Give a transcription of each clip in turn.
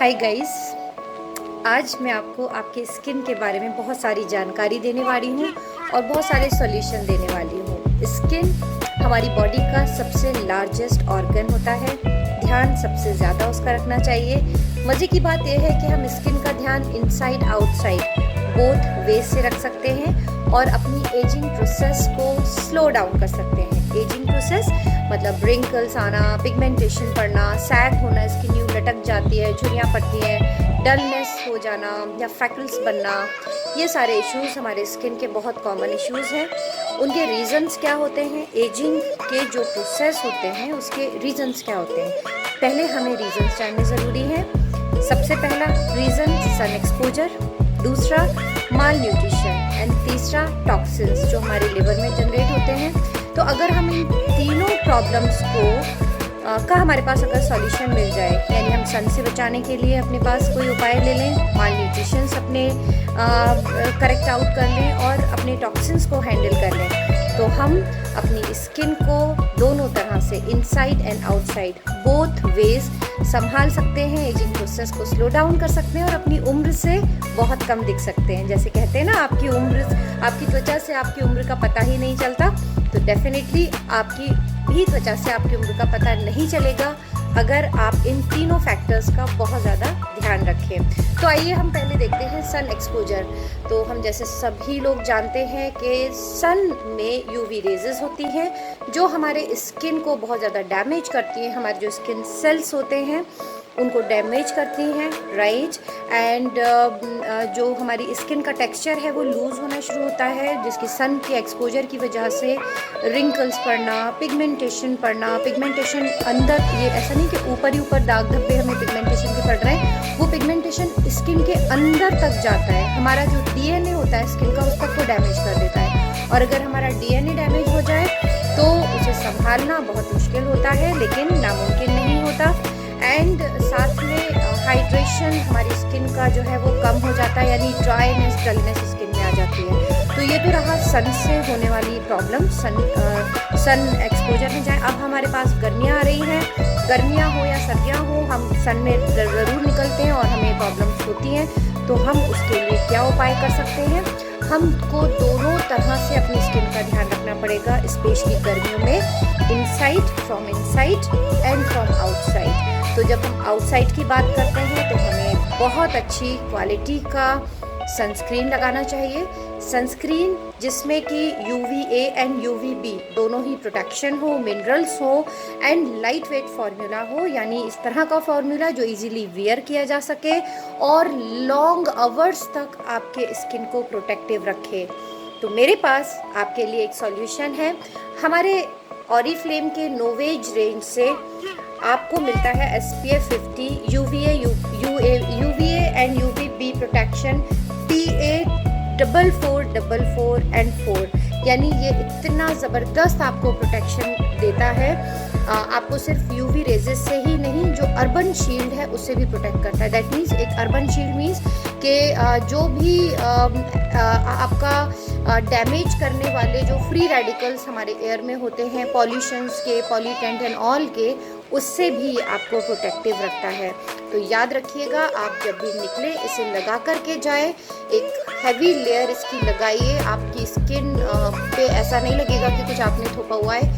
Hi guys, आज मैं आपको आपके स्किन के बारे में बहुत सारी जानकारी देने वाली हूँ और बहुत सारे सॉल्यूशन देने वाली हूँ। स्किन हमारी बॉडी का सबसे लार्जेस्ट ऑर्गन होता है, ध्यान सबसे ज़्यादा उसका रखना चाहिए। मज़े की बात यह है कि हम स्किन का ध्यान इनसाइड आउटसाइड बोथ वे से रख सकते हैं और अपनी एजिंग प्रोसेस को स्लो डाउन कर सकते हैं। एजिंग प्रोसेस मतलब रिंकल्स आना, पिगमेंटेशन पड़ना, सैग होना, स्किन यूं लटक जाती है, झुर्रियाँ पड़ती हैं, डलनेस हो जाना या फ्रैकल्स बनना, ये सारे इश्यूज़ हमारे स्किन के बहुत कॉमन इश्यूज़ हैं। उनके रीज़न्स क्या होते हैं, एजिंग के जो प्रोसेस होते हैं उसके रीज़न्स क्या होते हैं, पहले हमें रीज़न्स जानने ज़रूरी हैं। सबसे पहला रीज़न सन एक्सपोजर, दूसरा माल न्यूट्रिशन एंड तीसरा टॉक्सिन्स जो हमारे लिवर में जनरेट होते हैं। तो अगर हम इन तीनों प्रॉब्लम्स का हमारे पास अगर सॉल्यूशन मिल जाए, यानी हम सन से बचाने के लिए अपने पास कोई उपाय ले लें, माल न्यूट्रिशंस अपने करेक्ट आउट कर लें और अपने टॉक्सिन्स को हैंडल कर लें, तो हम अपनी स्किन को दोनों तरह से inside and outside both ways संभाल सकते हैं, एजिंग प्रोसेस को स्लो डाउन कर सकते हैं और अपनी उम्र से बहुत कम दिख सकते हैं। जैसे कहते हैं ना, आपकी त्वचा से आपकी उम्र का पता ही नहीं चलता, तो डेफिनेटली आपकी भी त्वचा से आपकी उम्र का पता नहीं चलेगा अगर आप इन तीनों फैक्टर्स का बहुत ज़्यादा ध्यान रखें। तो आइए हम पहले देखते हैं सन एक्सपोजर। तो हम जैसे सभी लोग जानते हैं कि सन में यूवी रेजेस होती हैं जो हमारे स्किन को बहुत ज़्यादा डैमेज करती हैं, हमारे जो स्किन सेल्स होते हैं उनको डैमेज करती हैं, राइट। एंड जो हमारी स्किन का टेक्सचर है वो लूज़ होना शुरू होता है, जिसकी सन के एक्सपोजर की वजह से रिंकल्स पड़ना, पिगमेंटेशन पड़ना। पिगमेंटेशन अंदर, ये ऐसा नहीं कि ऊपर ही ऊपर दाग धब्बे हमें पिगमेंटेशन के पड़ रहे हैं, वो पिगमेंटेशन स्किन के अंदर तक जाता है। हमारा जो डीएनए होता है स्किन का, उस तक को डैमेज कर देता है, और अगर हमारा डीएनए डैमेज हो जाए तो उसे संभालना बहुत मुश्किल होता है, लेकिन नामुमकिन नहीं होता। एंड साथ में हाइड्रेशन हमारी स्किन का जो है वो कम हो जाता है, यानी ड्राईनेस, डलनेस स्किन में आ जाती है। तो ये तो रहा सन से होने वाली प्रॉब्लम, सन एक्सपोजर में जाए। अब हमारे पास गर्मियाँ आ रही हैं, गर्मियाँ हो या सर्दियाँ हो, हम सन में ज़रूर निकलते हैं और हमें प्रॉब्लम्स होती हैं। तो हम उसके लिए क्या उपाय कर सकते हैं? हमको दोनों तरह से अपनी स्किन का ध्यान रखना पड़ेगा, स्पेशली गर्मियों में, from inside and from outside. तो जब हम आउटसाइड की बात करते हैं तो हमें बहुत अच्छी क्वालिटी का सनस्क्रीन लगाना चाहिए। सनस्क्रीन जिसमें कि UVA एंड UVB दोनों ही प्रोटेक्शन हो, मिनरल्स हो एंड लाइट वेट फार्मूला हो, यानी इस तरह का फार्मूला जो इजीली वियर किया जा सके और लॉन्ग आवर्स तक आपके स्किन को प्रोटेक्टिव रखे। तो मेरे पास आपके लिए एक सॉल्यूशन है। हमारे ऑरिफ्लेम के नोवेज रेंज से आपको मिलता है SPF 50 UVA and UVB protection PA 4444 and 4, यानी ये इतना ज़बरदस्त आपको प्रोटेक्शन देता है। आपको सिर्फ UV रेजेस से ही नहीं, जो अर्बन शील्ड है उससे भी प्रोटेक्ट करता है। दैट मीन्स, एक अर्बन शील्ड मीन्स कि जो भी आपका डैमेज करने वाले जो फ्री रेडिकल्स हमारे एयर में होते हैं, पॉल्यूशंस के, पॉल्यूटेंट एंड ऑल के, उससे भी आपको प्रोटेक्टिव रखता है। तो याद रखिएगा, आप जब भी निकले इसे लगा कर के जाए, एक हैवी लेयर इसकी लगाइए। आपकी स्किन पे ऐसा नहीं लगेगा कि कुछ आपने थोपा हुआ है,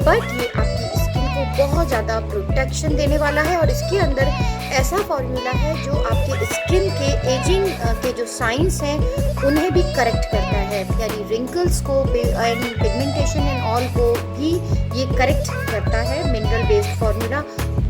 बट ये आपकी स्किन को बहुत ज़्यादा प्रोटेक्शन देने वाला है। और इसके अंदर ऐसा फॉर्मूला है जो आपके स्किन के एजिंग के जो साइंस हैं उन्हें भी करेक्ट करता है, यानी रिंकल्स को एंड पिगमेंटेशन एंड ऑल को भी ये करेक्ट करता है। मिनरल बेस्ड फॉर्मूला,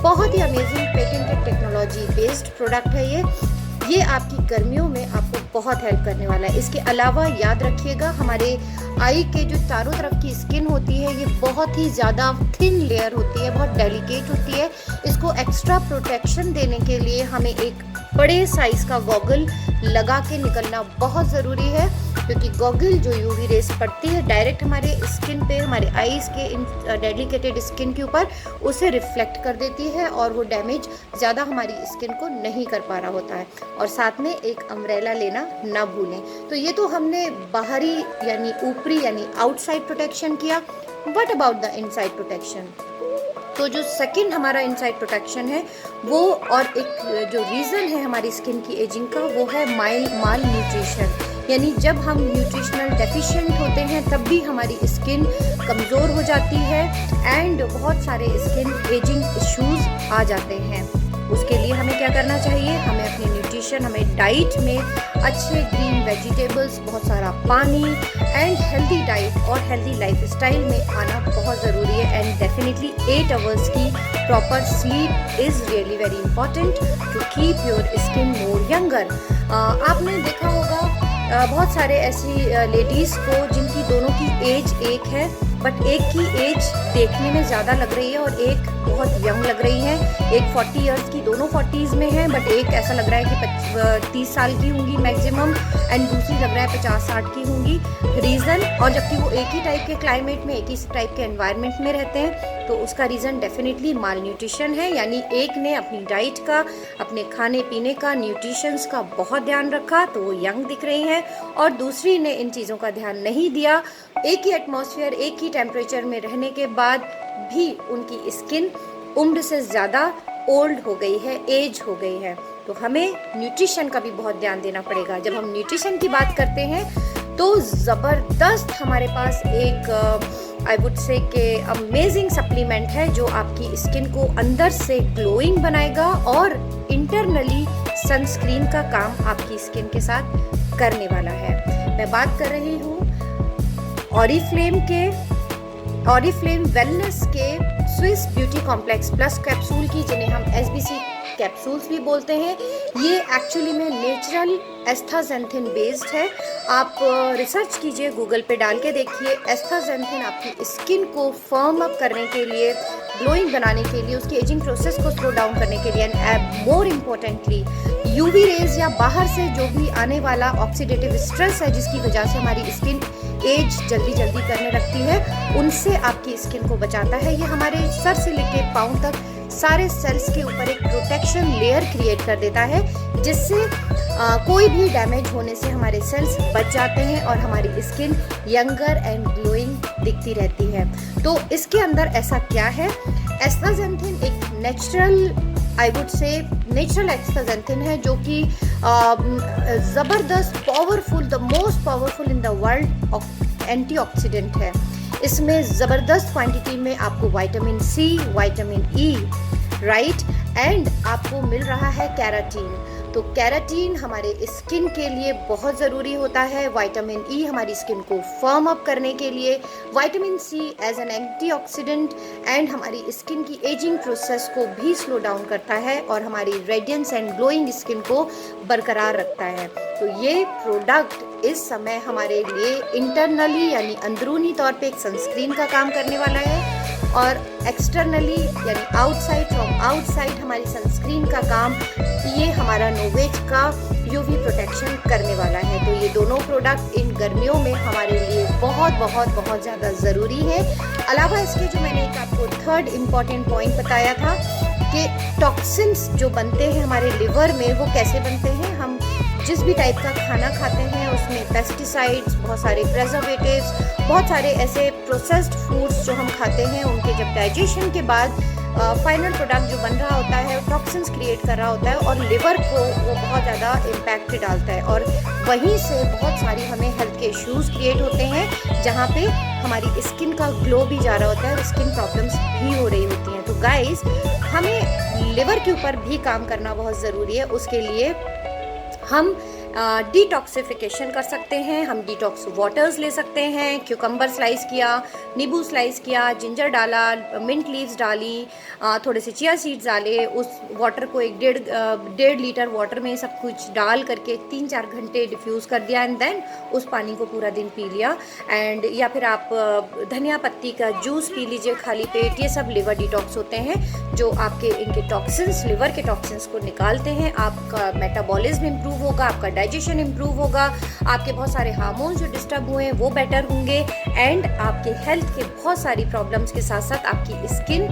बहुत ही amazing patented technology based product है ये आपकी गर्मियों में आपको बहुत हेल्प करने वाला है। इसके अलावा याद रखिएगा, हमारे आई के जो चारों तरफ की स्किन होती है ये बहुत ही ज़्यादा थिन लेयर होती है, बहुत डेलिकेट होती है। इसको एक्स्ट्रा प्रोटेक्शन देने के लिए हमें एक बड़े साइज़ का गॉगल लगा के निकलना बहुत ज़रूरी है, क्योंकि गॉगल जो UV रेस पड़ती है डायरेक्ट हमारे स्किन पे, हमारे आईज़ के इन डेलिकेटेड स्किन के ऊपर, उसे रिफ्लेक्ट कर देती है और वो डैमेज ज़्यादा हमारी स्किन को नहीं कर पा रहा होता है। और साथ में एक अम्ब्रेला लेना ना भूलें। तो ये तो हमने बाहरी यानी ऊपरी यानी आउटसाइड प्रोटेक्शन किया। What about the inside protection? तो जो सेकंड हमारा इनसाइड प्रोटेक्शन है वो, और एक जो रीज़न है हमारी स्किन की एजिंग का, वो है माल न्यूट्रिशन। यानी जब हम न्यूट्रिशनल डेफिशिएंट होते हैं तब भी हमारी स्किन कमज़ोर हो जाती है एंड बहुत सारे स्किन एजिंग इश्यूज आ जाते हैं। उसके लिए हमें क्या करना चाहिए? हमें अपनी न्यूट्रिशन, हमें डाइट में अच्छे ग्रीन वेजिटेबल्स, बहुत सारा पानी एंड हेल्दी डाइट और हेल्दी लाइफस्टाइल में आना बहुत ज़रूरी है। एंड डेफिनेटली 8 आवर्स की proper sleep is really very important to keep your skin more younger. आपने देखा होगा बहुत सारे ऐसी लेडीज़ को जिनकी दोनों की एज एक है, बट एक की एज देखने में ज़्यादा लग रही है और एक बहुत यंग लग रही है। एक 40 इयर्स की, दोनों 40s में है, बट एक ऐसा लग रहा है कि 30 साल की होंगी मैक्सिमम एंड दूसरी लग रहा है 50-60 की होंगी। रीज़न, और जबकि वो एक ही टाइप के क्लाइमेट में, एक ही टाइप के एनवायरनमेंट में रहते हैं, तो उसका रीज़न डेफिनेटली माल न्यूट्रिशन है। यानी एक ने अपनी डाइट का, अपने खाने पीने का, न्यूट्रिशंस का बहुत ध्यान रखा तो वो यंग दिख रही हैं, और दूसरी ने इन चीज़ों का ध्यान नहीं दिया। एक ही एटमॉस्फेयर, एक ही टेम्परेचर में रहने के बाद भी उनकी स्किन उम्र से ज़्यादा ओल्ड हो गई है, एज हो गई है। तो हमें न्यूट्रिशन का भी बहुत ध्यान देना पड़ेगा। जब हम न्यूट्रिशन की बात करते हैं तो ज़बरदस्त हमारे पास एक आई वुड से के अमेजिंग सप्लीमेंट है जो आपकी स्किन को अंदर से ग्लोइंग बनाएगा और इंटरनली सनस्क्रीन का काम आपकी स्किन के साथ करने वाला है। मैं बात कर रही हूँ ऑरिफ्लेम वेलनेस के Swiss beauty complex plus capsule की, जिन्हें हम SBC कैप्सूल्स भी बोलते हैं। ये एक्चुअली में नेचुरल एस्थाजेंथिन बेस्ड है। आप रिसर्च कीजिए, गूगल पे डाल के देखिए। एस्थाजेंथिन आपकी स्किन को फर्म अप करने के लिए, ग्लोइंग बनाने के लिए, उसकी एजिंग प्रोसेस को स्लो डाउन करने के लिए, and more importantly UV rays या बाहर से जो भी आने वाला ऑक्सीडेटिव स्ट्रेस है जिसकी वजह से हमारी स्किन एज जल्दी करने लगती है, उनसे आपकी स्किन को बचाता है। ये हमारे सर से लेके पाँव तक सारे सेल्स के ऊपर एक प्रोटेक्शन लेयर क्रिएट कर देता है, जिससे कोई भी डैमेज होने से हमारे सेल्स बच जाते हैं और हमारी स्किन यंगर एंड ग्लोइंग दिखती रहती है। तो इसके अंदर ऐसा क्या है? एस्थाजेंथिन एक नेचुरल एस्थाजेंथिन है जो कि ज़बरदस्त powerful, the most powerful in the world of antioxidant है। इसमें ज़बरदस्त क्वांटिटी में आपको vitamin C, vitamin E, right, and आपको मिल रहा है कैराटीन। तो कैराटीन हमारे स्किन के लिए बहुत ज़रूरी होता है। विटामिन E हमारी स्किन को फर्म अप करने के लिए, vitamin C as an antioxidant and हमारी स्किन की एजिंग प्रोसेस को भी स्लो डाउन करता है और हमारी रेडियंस एंड ग्लोइंग स्किन को बरकरार रखता है। तो ये प्रोडक्ट इस समय हमारे लिए इंटरनली यानी अंदरूनी तौर पे एक सनस्क्रीन का काम करने वाला है और एक्सटर्नली यानी आउटसाइड, फ्रॉम आउटसाइड हमारी सनस्क्रीन का काम ये हमारा नोवेज का UV प्रोटेक्शन करने वाला है। तो ये दोनों प्रोडक्ट इन गर्मियों में हमारे लिए बहुत ज़्यादा ज़रूरी है। अलावा इसके जो मैंने एक आपको थर्ड इम्पॉर्टेंट पॉइंट बताया था कि टॉक्सिन्स जो बनते हैं हमारे लिवर में, वो कैसे बनते हैं? हम जिस भी टाइप का खाना खाते हैं उसमें पेस्टिसाइड्स, बहुत सारे प्रिजर्वेटिव्स, बहुत सारे ऐसे प्रोसेस्ड फूड्स जो हम खाते हैं, उनके जब डाइजेशन के बाद फाइनल प्रोडक्ट जो बन रहा होता है टॉक्सिन्स क्रिएट कर रहा होता है और लिवर को वो बहुत ज़्यादा इम्पैक्ट डालता है और वहीं से बहुत सारी हमें हेल्थ के इश्यूज़ क्रिएट होते हैं, जहाँ पे हमारी स्किन का ग्लो भी जा रहा होता है और स्किन प्रॉब्लम्स भी हो रही होती हैं। तो गाइस, हमें लिवर के ऊपर भी काम करना बहुत ज़रूरी है। उसके लिए हम डिटॉक्सिफिकेशन कर सकते हैं, हम डिटॉक्स वाटर्स ले सकते हैं। क्यूकम्बर स्लाइस किया, नींबू स्लाइस किया, जिंजर डाला, मिंट लीव्स डाली, थोड़े से चिया सीड्स डाले, उस वाटर को 1.5 लीटर वाटर में सब कुछ डाल करके 3-4 घंटे डिफ्यूज़ कर दिया एंड देन उस पानी को पूरा दिन पी लिया। एंड या फिर आप धनिया पत्ती का जूस पी लीजिए खाली पेट। ये सब लिवर डिटॉक्स होते हैं जो आपके इनके टॉक्सिन्स, लिवर के टॉक्सिन्स को निकालते हैं। आपका मेटाबॉलिज्म इम्प्रूव होगा, आपका डाइजेशन इम्प्रूव होगा, आपके बहुत सारे हार्मोन्स जो डिस्टर्ब हुए हैं वो बेटर होंगे एंड आपके हेल्थ के बहुत सारी प्रॉब्लम्स के साथ साथ आपकी स्किन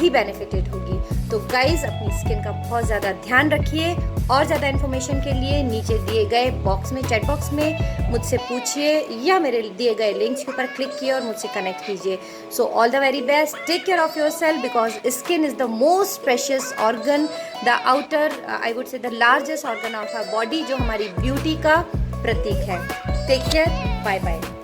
ही बेनिफिटेड होगी। तो गाइज अपनी स्किन का बहुत ज़्यादा ध्यान रखिए। और ज़्यादा इन्फॉर्मेशन के लिए नीचे दिए गए बॉक्स में, चैट बॉक्स में मुझसे पूछिए या मेरे दिए गए लिंक्स के ऊपर क्लिक किए और मुझसे कनेक्ट कीजिए। So all the very best, take care of yourself because skin is the most precious organ, the outer I would say the largest organ of our body, जो हमारी beauty का प्रतीक है। Take care, bye bye.